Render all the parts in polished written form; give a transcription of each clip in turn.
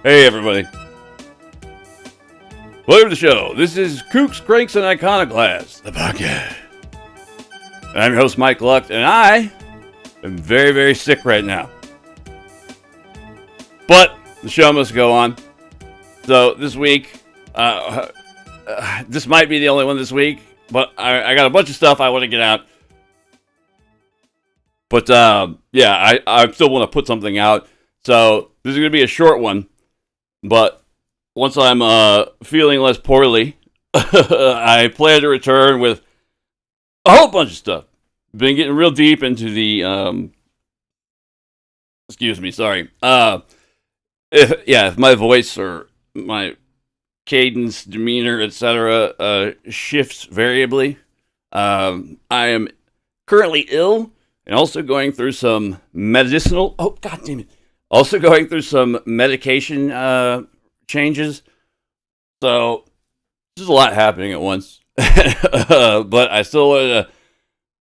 Hey everybody. Welcome to the show. This is Kooks, Cranks, and Iconoclasts, the podcast. I'm your host, Mike Luck, and I am very, very sick right now. But the show must go on. So this week, this might be the only one this week, but I got a bunch of stuff I want to get out. But yeah, I still want to put something out. So this is going to be a short one. But once I'm feeling less poorly, I plan to return with a whole bunch of stuff. Been getting real deep into the excuse me, sorry. If my voice or my cadence, demeanor, etc. Shifts variably, I am currently ill and also going through some medicinal. Oh, god damn it! Also going through some medication changes. So there's a lot happening at once. But I still wanted to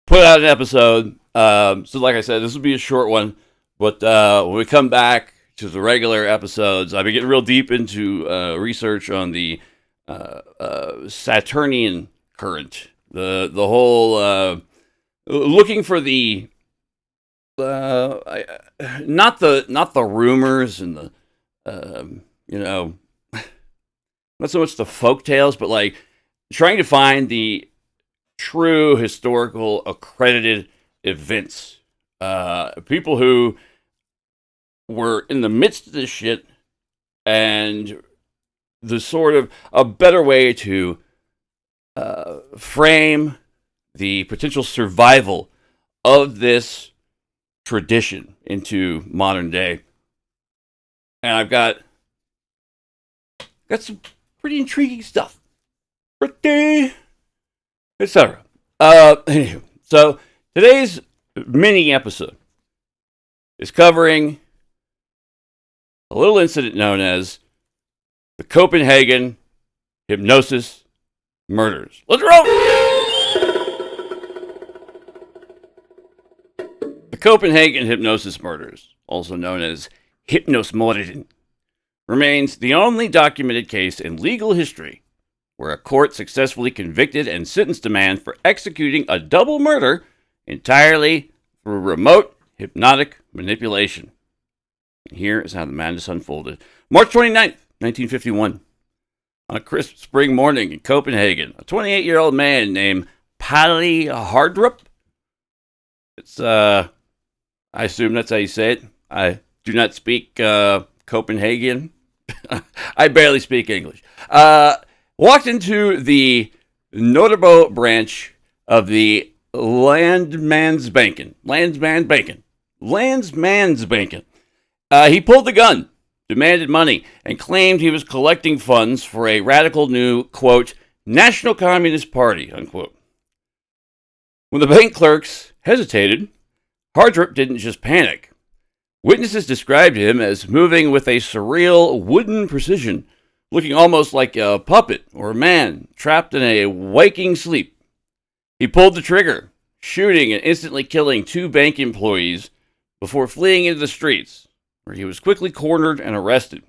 put out an episode. So like I said, this will be a short one. But when we come back to the regular episodes, I've been getting real deep into research on the Saturnian current. The whole looking for the not the rumors and the not so much the folk tales, but like trying to find the true historical accredited events. People who were in the midst of this shit, and the sort of a better way to frame the potential survival of this tradition into modern day. And I've got some pretty intriguing stuff. Pretty, etc. Anywho, so today's mini episode is covering a little incident known as the Copenhagen Hypnosis Murders. Let's roll! The Copenhagen Hypnosis Murders, also known as Hypnosis Murders, remains the only documented case in legal history where a court successfully convicted and sentenced a man for executing a double murder entirely through remote hypnotic manipulation. And here is how the madness unfolded. March 29th, 1951. On a crisp spring morning in Copenhagen, a 28-year-old man named Palle Hardrup. It's, I assume that's how you say it. I do not speak Copenhagen. I barely speak English. Walked into the Notable branch of the Landsmansbanken. He pulled the gun, demanded money, and claimed he was collecting funds for a radical new, quote, National Communist Party, unquote. When the bank clerks hesitated, Hardrup didn't just panic. Witnesses described him as moving with a surreal wooden precision, looking almost like a puppet or a man trapped in a waking sleep. He pulled the trigger, shooting and instantly killing 2 bank employees before fleeing into the streets, where he was quickly cornered and arrested.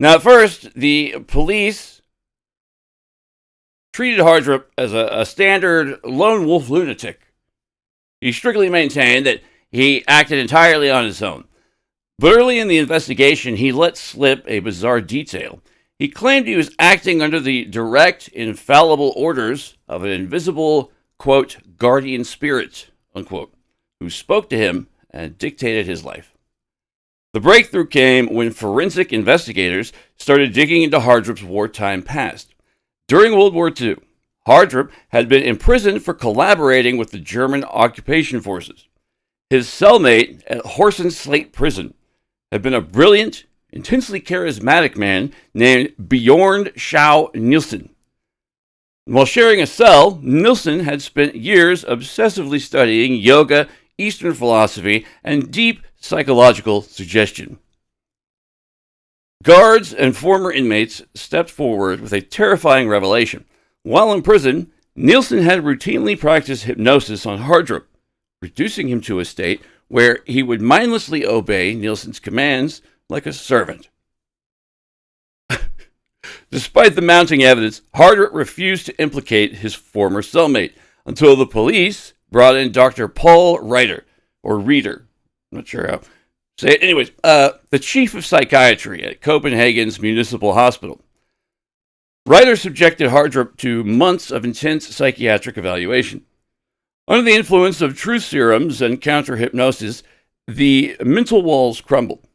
Now, at first, the police treated Hardrup as a standard lone wolf lunatic. He strictly maintained that he acted entirely on his own. But early in the investigation, he let slip a bizarre detail. He claimed he was acting under the direct, infallible orders of an invisible, quote, guardian spirit, unquote, who spoke to him and dictated his life. The breakthrough came when forensic investigators started digging into Hardrup's wartime past. During World War II, Hardrup had been imprisoned for collaborating with the German occupation forces. His cellmate at Horsens Slate Prison had been a brilliant, intensely charismatic man named Bjorn Schau Nielsen. While sharing a cell, Nielsen had spent years obsessively studying yoga, Eastern philosophy, and deep psychological suggestion. Guards and former inmates stepped forward with a terrifying revelation. While in prison, Nielsen had routinely practiced hypnosis on Hardrup, reducing him to a state where he would mindlessly obey Nielsen's commands like a servant. Despite the mounting evidence, Hardrip refused to implicate his former cellmate until the police brought in Dr. Paul Reiter, or Reeder. I'm not sure how to say it. Anyways, the chief of psychiatry at Copenhagen's Municipal Hospital. Reiter subjected Hardrip to months of intense psychiatric evaluation. Under the influence of truth serums and counter-hypnosis, the mental walls crumbled.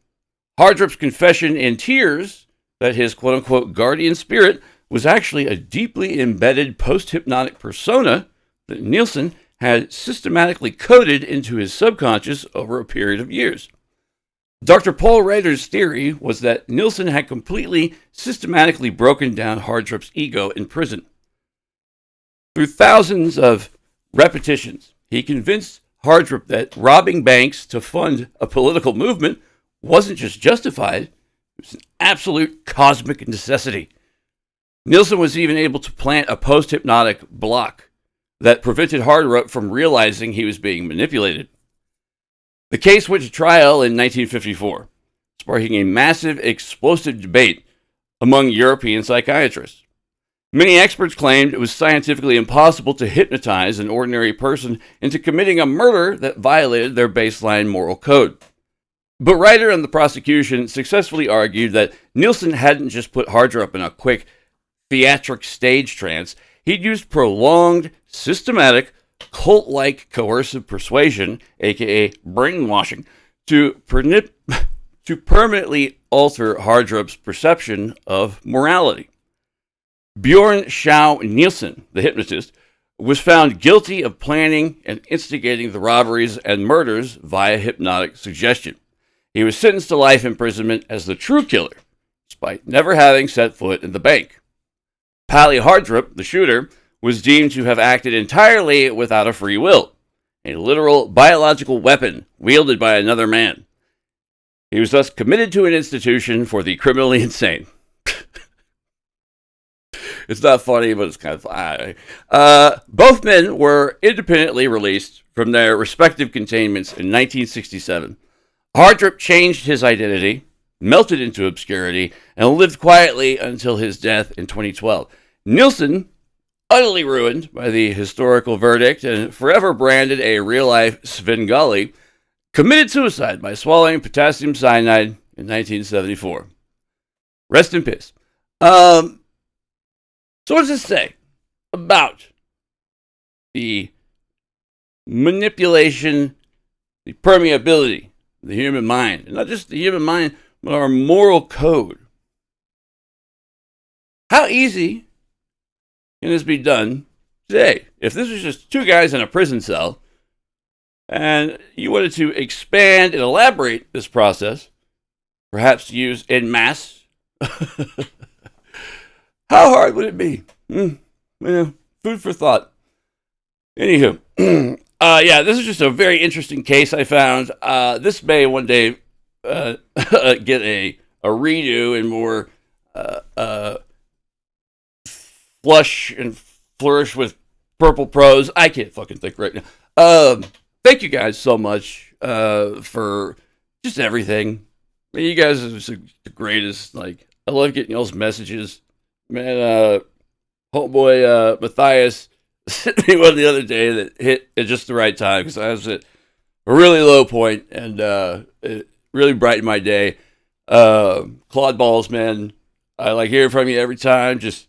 Hardrip's confession in tears that his quote-unquote guardian spirit was actually a deeply embedded post-hypnotic persona that Nielsen had systematically coded into his subconscious over a period of years. Dr. Paul Reiter's theory was that Nielsen had completely systematically broken down Hardrip's ego in prison. Through thousands of repetitions, he convinced Hardrip that robbing banks to fund a political movement wasn't just justified, it was an absolute cosmic necessity. Nielsen was even able to plant a post-hypnotic block that prevented Hardrip from realizing he was being manipulated. The case went to trial in 1954, sparking a massive, explosive debate among European psychiatrists. Many experts claimed it was scientifically impossible to hypnotize an ordinary person into committing a murder that violated their baseline moral code. But Reiter and the prosecution successfully argued that Nielsen hadn't just put Hardrip in a quick, theatric stage trance. He'd used prolonged, systematic, cult-like coercive persuasion, aka brainwashing, to permanently alter Hardrip's perception of morality. Bjorn Schau Nielsen, the hypnotist, was found guilty of planning and instigating the robberies and murders via hypnotic suggestion. He was sentenced to life imprisonment as the true killer, despite never having set foot in the bank. Palle Hardrip, the shooter, was deemed to have acted entirely without a free will, a literal biological weapon wielded by another man. He was thus committed to an institution for the criminally insane. It's not funny, but it's kind of funny. Both men were independently released from their respective containments in 1967. Hardrip changed his identity, melted into obscurity, and lived quietly until his death in 2012. Nielsen, utterly ruined by the historical verdict and forever branded a real-life Svengali, committed suicide by swallowing potassium cyanide in 1974. Rest in peace. So what does this say about the manipulation, the permeability of the human mind? And not just the human mind, but our moral code. How easy can this be done today? If this was just two guys in a prison cell, and you wanted to expand and elaborate this process, perhaps use en masse, how hard would it be? Food for thought. Anywho, this is just a very interesting case I found. This may one day get a redo and more flush and flourish with purple prose. I can't fucking think right now. Thank you guys so much for just everything. I mean, you guys are just the greatest. Like, I love getting y'all's messages. Man, homeboy Matthias sent me one the other day that hit at just the right time because I was at a really low point and it really brightened my day. Claude Balls, man, I like hearing from you every time. Just,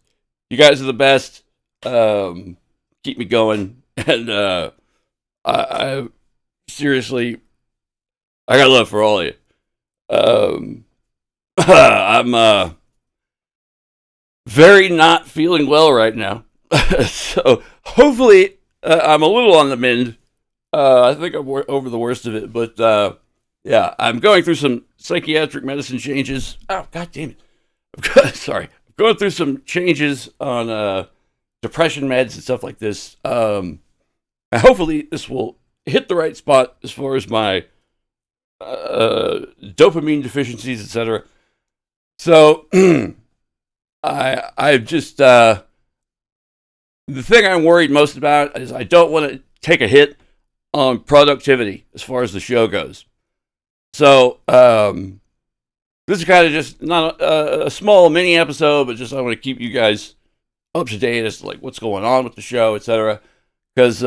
you guys are the best. Keep me going. And I seriously, I got love for all of you. I'm very not feeling well right now. So hopefully I'm a little on the mend. I think I'm over the worst of it. But I'm going through some psychiatric medicine changes. Oh, God damn it. Sorry. I'm going through some changes on depression meds and stuff like this. And hopefully this will hit the right spot as far as my dopamine deficiencies, etc. So I just the thing I'm worried most about is I don't want to take a hit on productivity as far as the show goes. So this is kind of just not a small mini episode, but just I want to keep you guys up to date as to like what's going on with the show, etc. Because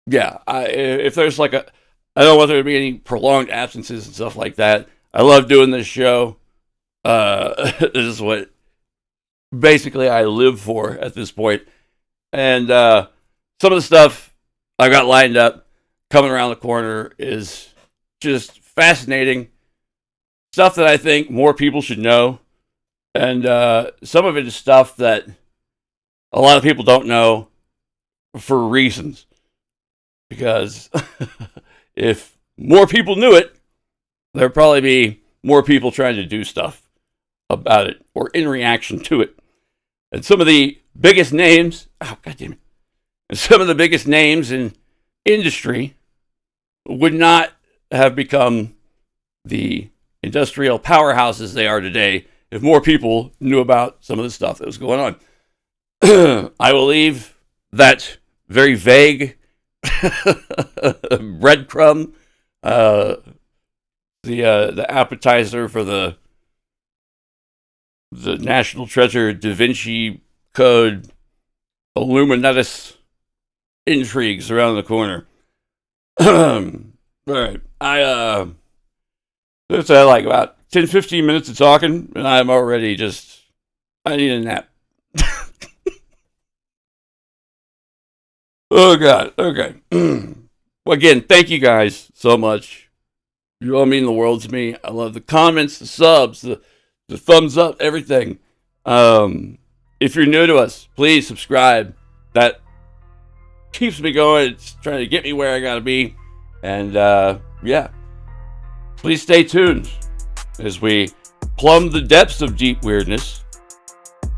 if there's like I don't want there to be any prolonged absences and stuff like that. I love doing this show. This is what basically I live for at this point. And some of the stuff I got lined up coming around the corner is just fascinating. Stuff that I think more people should know. And some of it is stuff that a lot of people don't know for reasons. Because if more people knew it, there'd probably be more people trying to do stuff about it or in reaction to it. And some of the biggest names, and some of the biggest names in industry would not have become the industrial powerhouses they are today if more people knew about some of the stuff that was going on. I will leave that very vague breadcrumb, the appetizer for the National Treasure Da Vinci Code Illuminatus intrigues around the corner. All right, it's like about 10-15 minutes of talking, and I'm already I need a nap. Oh, God. Okay. Well, again, thank you guys so much. You all mean the world to me. I love the comments, the subs, the thumbs up, everything. If you're new to us, please subscribe. That keeps me going. It's trying to get me where I got to be. And, please stay tuned as we plumb the depths of deep weirdness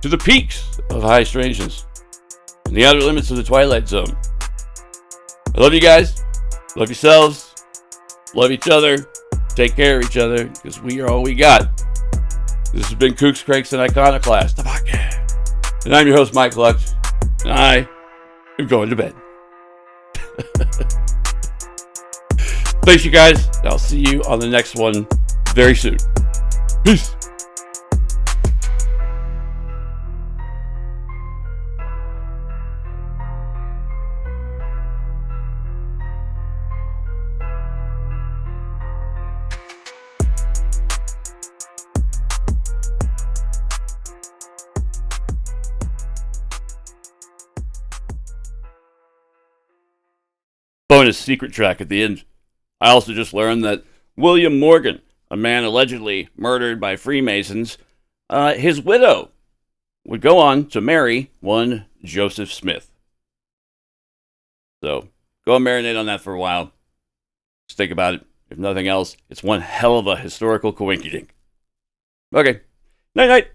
to the peaks of high strangeness and the outer limits of the Twilight Zone. I love you guys. Love yourselves. Love each other. Take care of each other, because we are all we got. This has been Kooks, Cranks, and Iconoclast, the podcast. And I'm your host, Mike Lux. And I am going to bed. Thanks, you guys. I'll see you on the next one very soon. Peace. Bonus secret track at the end. I also just learned that William Morgan, a man allegedly murdered by Freemasons, his widow would go on to marry one Joseph Smith. So go and marinate on that for a while. Just think about it. If nothing else, it's one hell of a historical coinkydink. Okay. Night-night.